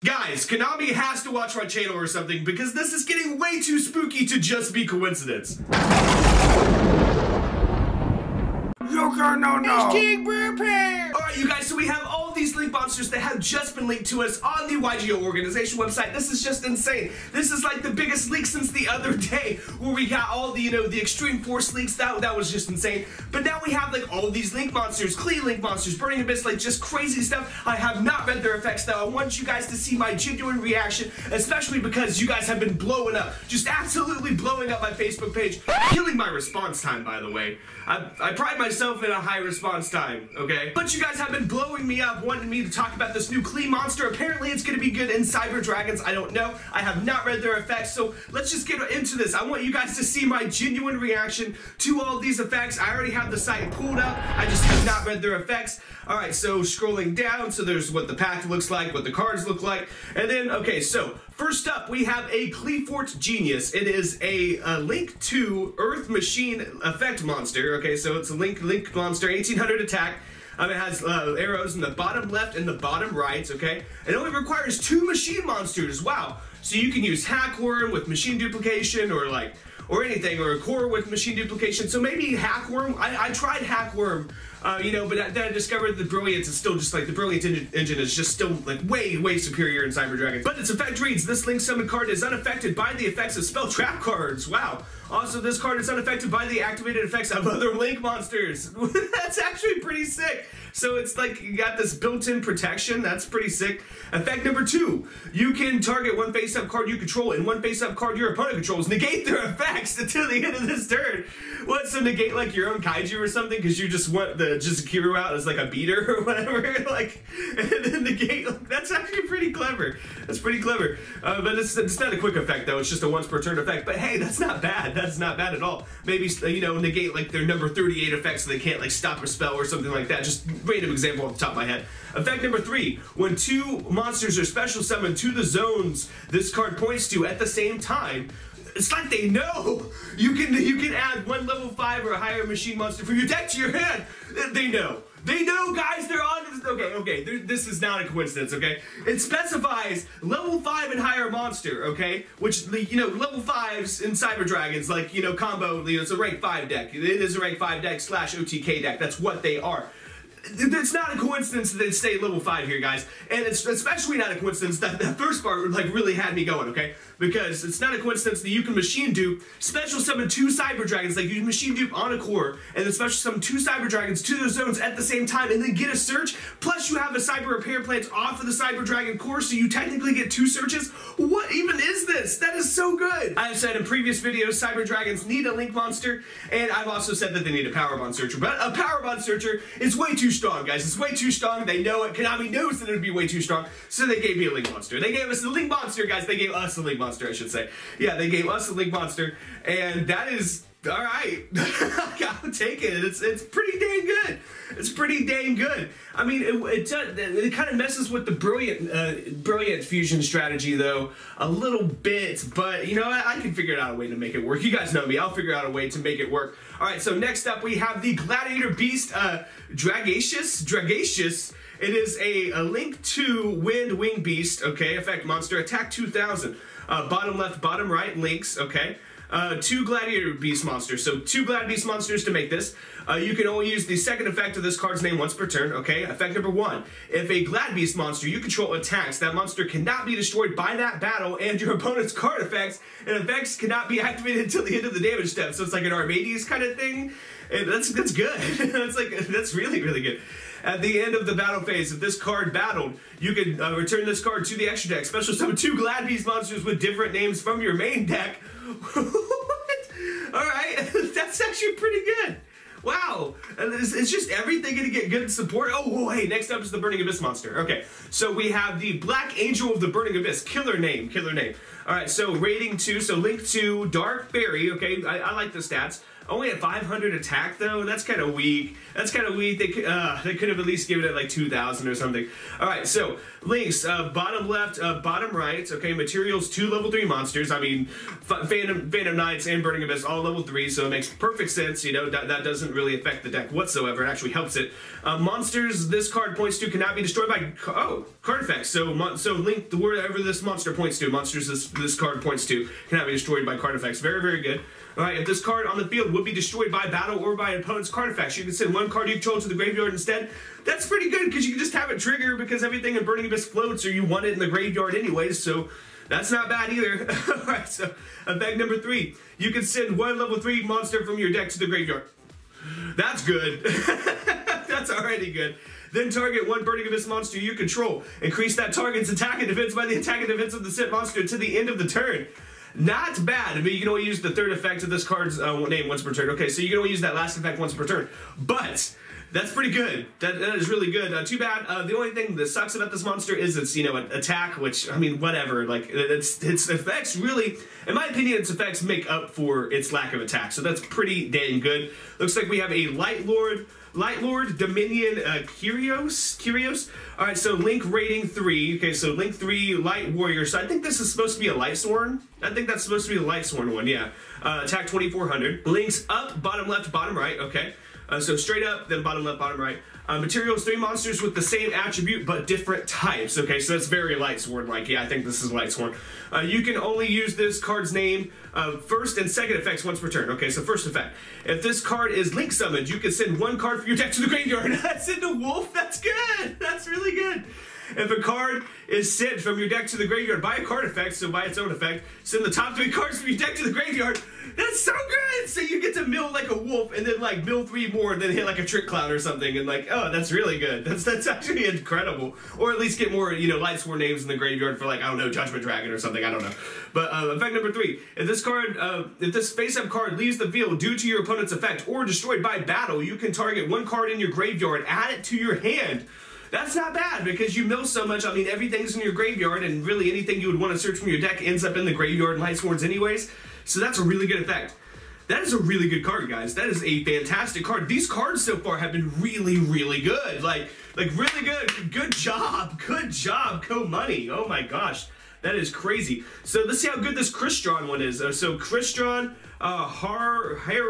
Guys, Konami has to watch my channel or something because this is getting way too spooky to just be coincidence. YugiNoNo! King Prepare! Alright, you guys, so we have all these link monsters that have just been linked to us on the YGO organization website. This is just insane. This is like the biggest leak since the other day where we got all the, the Extreme Force leaks. That was just insane. But now we have like all these link monsters, Qli link monsters, Burning Abyss, like just crazy stuff. I have not read their effects though. I want you guys to see my genuine reaction, especially because you guys have been blowing up, just absolutely blowing up my Facebook page, killing my response time, by the way. I pride myself in a high response time, okay? But you guys have been blowing me up, wanting me to talk about this new Qli monster. Apparently it's gonna be good in Cyber Dragons. I don't know. I have not read their effects, so let's just get into this. I want you guys to see my genuine reaction to all these effects. I already have the site pulled up. I just have not read their effects. All right, so scrolling down, so there's what the pack looks like, what the cards look like, and then, okay, so first up, we have a Qliphort Genius. It is a Link to Earth Machine effect monster. Okay, so it's a Link monster, 1800 attack. It has arrows in the bottom left and the bottom right, okay? It only requires 2 machine monsters, wow. So you can use Hackworm with machine duplication or anything, or a core with machine duplication. So maybe Hackworm, I tried Hackworm, but then I discovered the Brilliance is still just like, the Brilliant engine is just still like way superior in Cyber Dragons. But its effect reads, this Link summon card is unaffected by the effects of spell trap cards. Wow. Also, this card is unaffected by the activated effects of other Link monsters. That's actually pretty sick. So it's like you got this built-in protection. That's pretty sick. Effect number 2, you can target one face-up card you control and one face-up card your opponent controls. Negate their effects until the end of this turn. What, so negate like your own kaiju or something because you just want the Jizukiru out as like a beater or whatever, like, and then negate. That's actually pretty clever. That's pretty clever. But it's not a quick effect though. It's just a once per turn effect. But hey, that's not bad. That's not bad at all. Maybe negate like their number 38 effects so they can't like stop a spell or something like that. Just random example off the top of my head. Effect number 3, when 2 monsters are special summoned to the zones this card points to at the same time, it's like they know. You can add 1 level 5 or a higher machine monster from your deck to your hand. They know. They know, guys. They're on. Okay. This is not a coincidence. Okay. It specifies level 5 and higher monster. Okay, which level 5s in Cyber Dragons, like combo. It's a rank 5 deck. It is a rank 5 deck / OTK deck. That's what they are. It's not a coincidence that they stay level 5 here, guys, and it's especially not a coincidence that that first part like really had me going, okay? Because it's not a coincidence that you can machine dupe, special summon 2 Cyber Dragons, like you can machine dupe on a core, and then special summon 2 Cyber Dragons to those zones at the same time, and then get a search, plus you have a Cyber Repair Plant off of the Cyber Dragon core, so you technically get 2 searches. What even is this? That is so good! I have said in previous videos, Cyber Dragons need a Link monster, and I've also said that they need a Power Bond Searcher, but a Power Bond Searcher is way too strong, guys. It's way too strong. They know it. Konami knows that it would be way too strong, so they gave me a Link monster. They gave us a Link monster, guys. They gave us a Link monster, I should say. Yeah, they gave us a Link monster, and that is all right. I'll take it. It's pretty dang good. It's pretty dang good. I mean, it kind of messes with the brilliant fusion strategy though a little bit, but I can figure out a way to make it work. You guys know me. I'll figure out a way to make it work. All right. So next up we have the Gladiator Beast, Dragacious. It is a Link to Wind Wing Beast. Okay, effect monster, attack 2000. Bottom left, bottom right links. Okay. 2 Gladiator Beast monsters. So 2 Glad Beast monsters to make this. You can only use the second effect of this card's name once per turn. Okay, effect number 1. If a Glad Beast monster you control attacks, that monster cannot be destroyed by that battle and your opponent's card effects, and effects cannot be activated until the end of the damage step. So it's like an Armades kind of thing. And that's good. That's really good. At the end of the battle phase, if this card battled, you can return this card to the extra deck. Special summon 2 Glad Beast monsters with different names from your main deck. What? Alright, that's actually pretty good. Wow, it's just everything gonna get good support. Oh, hey, next up is the Burning Abyss monster. Okay, so we have the Black Angel of the Burning Abyss. Killer name. Alright, so rating 2, so Link to Dark Fairy. Okay, I like the stats. Only at 500 attack though. That's kind of weak. That's kind of weak. They could have at least given it like 2,000 or something. All right, so links bottom left, bottom right. Okay, materials 2 level 3 monsters. I mean, Phantom Knights and Burning Abyss all level 3, so it makes perfect sense. You know, that doesn't really affect the deck whatsoever. It actually helps it. Monsters this card points to cannot be destroyed by card effects. So link wherever this monster points to. Monsters this card points to cannot be destroyed by card effects. Very, very good. All right, if this card on the field would be destroyed by battle or by an opponent's card effects, you can send 1 card you control to the graveyard instead. That's pretty good because you can just have it trigger because everything in Burning Abyss floats or you want it in the graveyard anyways, so that's not bad either. All right, so effect number 3. You can send 1 level 3 monster from your deck to the graveyard. That's good. That's already good. Then target 1 Burning Abyss monster you control. Increase that target's attack and defense by the attack and defense of the sent monster to the end of the turn. Not bad. I mean, you can only use the 3rd effect of this card's name once per turn. Okay, so you can only use that last effect once per turn. But that's pretty good. That is really good. Too bad. The only thing that sucks about this monster is its, you know, attack, which, I mean, whatever. Like, its effects really, in my opinion, its effects make up for its lack of attack. So that's pretty dang good. Looks like we have a Lightlord, Dominion, Kyrios. All right, so Link rating 3. Okay, so Link 3, Light Warrior. So I think this is supposed to be a Lightsworn. I think that's supposed to be a Lightsworn one, yeah. Attack 2400. Links up, bottom left, bottom right. Okay, so straight up, then bottom left, bottom right. Materials 3 monsters with the same attribute but different types. Okay, so that's very Lightsworn-like. Yeah, I think this is Lightsworn. You can only use this card's name first and second effects once per turn. Okay, so first effect. If this card is link summoned, you can send 1 card from your deck to the graveyard. Send a wolf? That's good. That's really good. If a card is sent from your deck to the graveyard by a card effect, so by its own effect, send the top 3 cards from your deck to the graveyard. That's so good! So you get to mill like a wolf and then like mill 3 more and then hit like a trick cloud or something and like, oh, that's really good. That's actually incredible. Or at least get more, you know, Lightsworn names in the graveyard for like, I don't know, Judgment Dragon or something, I don't know. But effect number 3, if this face-up card leaves the field due to your opponent's effect or destroyed by battle, you can target 1 card in your graveyard, add it to your hand. That's not bad because you mill so much. I mean, everything's in your graveyard and really anything you would want to search from your deck ends up in the graveyard and Lightsworns anyways. So that's a really good effect. That is a really good card, guys. That is a fantastic card. These cards so far have been really, really good. Like really good. Good job. Good job, Co-Money. Oh my gosh. That is crazy. So let's see how good this Crystron one is. So Crystron, Herifiber,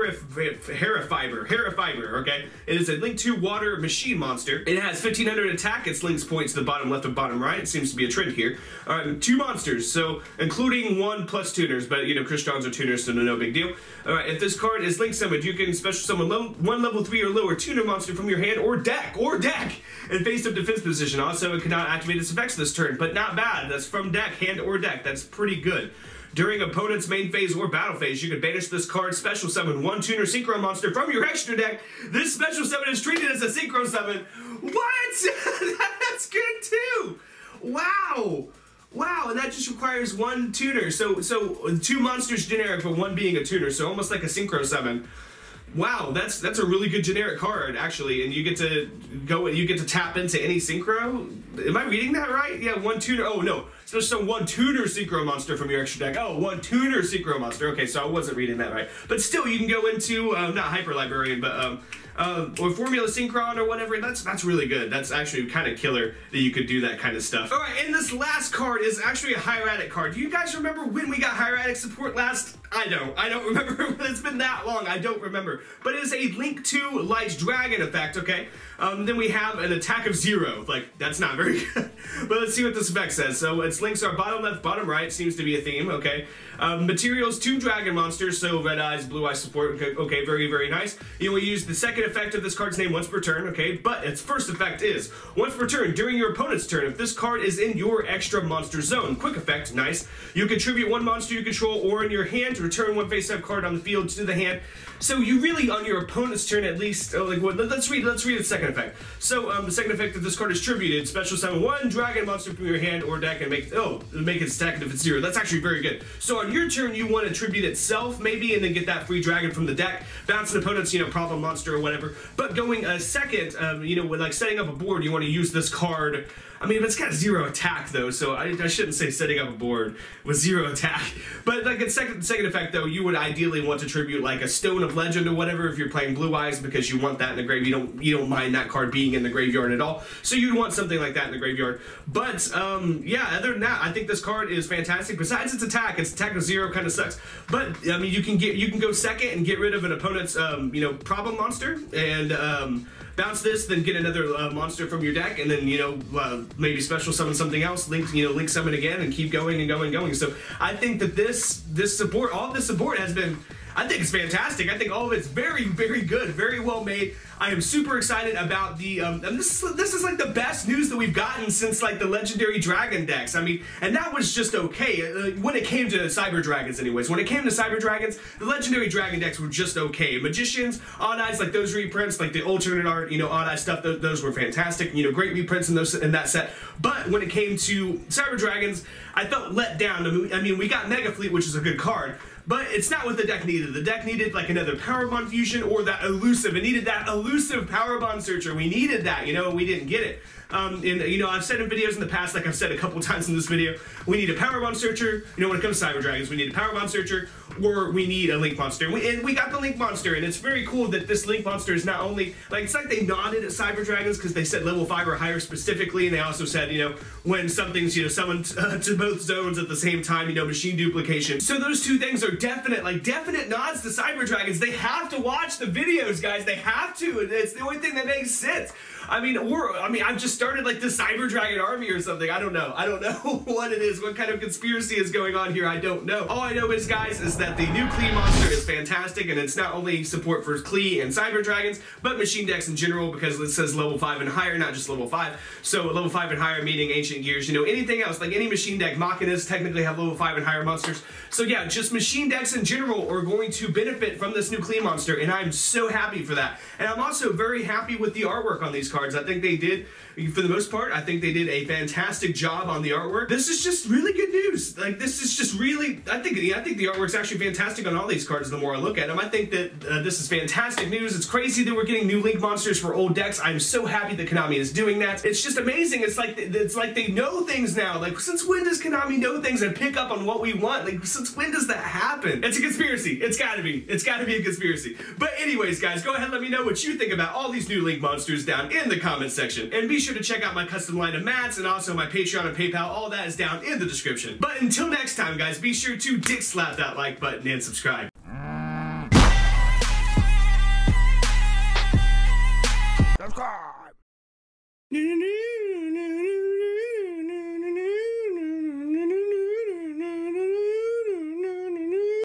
okay? It is a Link 2 water machine monster. It has 1500 attack. Its links point to the bottom left and bottom right. It seems to be a trend here. 2 monsters, so including 1 plus tuners, but you know, Crystrons are tuners, so no big deal. All right, if this card is link summoned, you can special summon 1 level 3 or lower tuner monster from your hand or deck, in face-up defense position. Also, it cannot activate its effects this turn, but not bad. That's from deck, hand or deck. That's pretty good. During opponent's main phase or battle phase, you can banish this card, special summon 1 tuner synchro monster from your extra deck. This special summon is treated as a synchro summon. What? That's good too. Wow. Wow, and that just requires 1 tuner. So 2 monsters generic, but 1 being a tuner. So almost like a synchro summon. Wow, that's a really good generic card actually, and you get to tap into any synchro. Am I reading that right? Yeah, 1 tuner. Oh no, so 1 tuner synchro monster from your extra deck. Oh, 1 tuner synchro monster. Okay, so I wasn't reading that right, but still, you can go into not Hyper Librarian, but or Formula Synchron or whatever. That's really good. That's actually kind of killer that you could do that kind of stuff. All right, and this last card is actually a Hieratic card. Do you guys remember when we got Hieratic Support last? I don't remember. It's been that long. I don't remember. But it is a Link 2 Light Dragon effect. Okay. Then we have an attack of 0. Like, that's not very good. But let's see what this effect says. So its links are bottom left, bottom right. Seems to be a theme. Okay. Materials 2 dragon monsters. So red eyes, blue eyes support. Okay, very, very nice. You will use the second effect of this card's name once per turn. Okay. But its first effect is once per turn during your opponent's turn. If this card is in your extra monster zone. Quick effect. Nice. You contribute 1 monster you control or in your hand to return 1 face-up card on the field to the hand. So you really, on your opponent's turn at least, let's read the second effect. So the second effect of this card is tributed. Special summon 1 dragon monster from your hand or deck and make its attack if it's 0. That's actually very good. So on your turn, you want to tribute itself maybe and then get that free dragon from the deck. Bounce an opponent's, problem monster or whatever. But going a second, like setting up a board, you want to use this card. I mean, it's got 0 attack though, so I shouldn't say setting up a board with 0 attack. But like in second effect though, you would ideally want to tribute like a Stone of Legend or whatever if you're playing Blue Eyes, because you want that in the grave. You don't mind that card being in the graveyard at all. So you'd want something like that in the graveyard. But yeah, other than that, I think this card is fantastic. Besides its attack of 0 kind of sucks. But I mean, you can go second and get rid of an opponent's you know, problem monster and bounce this, then get another monster from your deck, and then, you know, maybe special summon something else, link summon again, and keep going and going and going. So I think that this support, all of this support has been, I think it's fantastic. I think all of it's very, very good, very well made. I am super excited about the, and this is like the best news that we've gotten since like the Legendary Dragon decks. I mean, and that was just okay when it came to Cyber Dragons anyways. When it came to Cyber Dragons, the Legendary Dragon decks were just okay. Magicians, Odd Eyes, like those reprints, like the alternate art, you know, Odd Eye stuff, those were fantastic. You know, great reprints in that set. But when it came to Cyber Dragons, I felt let down. I mean, we got Mega Fleet, which is a good card, but it's not what the deck needed. The deck needed like another Power Bond Fusion or that elusive. It needed that elusive Power Bond Searcher. We needed that, you know, we didn't get it. And you know, I've said in videos in the past, like I've said a couple times in this video, we need a Power Bond Searcher. You know, when it comes to Cyber Dragons, we need a Power Bond Searcher, or we need a Link Monster. And we got the Link Monster, and it's very cool that this Link Monster is not only, like, it's like they nodded at Cyber Dragons because they said level 5 or higher specifically, and they also said, you know, when something's, you know, summoned to both zones at the same time, you know, machine duplication. So those two things are definite nods to Cyber Dragons. They have to watch the videos, guys. They have to. It's the only thing that makes sense. I mean, I've just started like the Cyber Dragon army or something. I don't know. I don't know what it is. What kind of conspiracy is going on here? I don't know. All I know is, guys, is that the new Qli monster is fantastic, and it's not only support for Qli and Cyber Dragons, but machine decks in general, because it says level 5 and higher, not just level 5. So level 5 and higher meaning Ancient Gears, you know, anything else, like any machine deck. Machinas technically have level 5 and higher monsters. So yeah, just machine decks in general are going to benefit from this new Qli monster, and I'm so happy for that. And I'm also very happy with the artwork on these cards. I think they did, for the most part, I think they did a fantastic job on the artwork. This is just really good news. Like, this is just really, I think the artwork's actually fantastic on all these cards the more I look at them. I think that this is fantastic news. It's crazy that we're getting new Link monsters for old decks. I'm so happy that Konami is doing that. It's just amazing. It's like they know things now. Like, since when does Konami know things and pick up on what we want? Like, since when does that happen? It's a conspiracy. It's gotta be. It's gotta be a conspiracy. But anyways, guys, go ahead and let me know what you think about all these new Link monsters down in the comments section. And be sure to check out my custom line of mats and also my Patreon and PayPal. All that is down in the description. But until next time, guys, be sure to dick slap that like button and subscribe. Subscribe.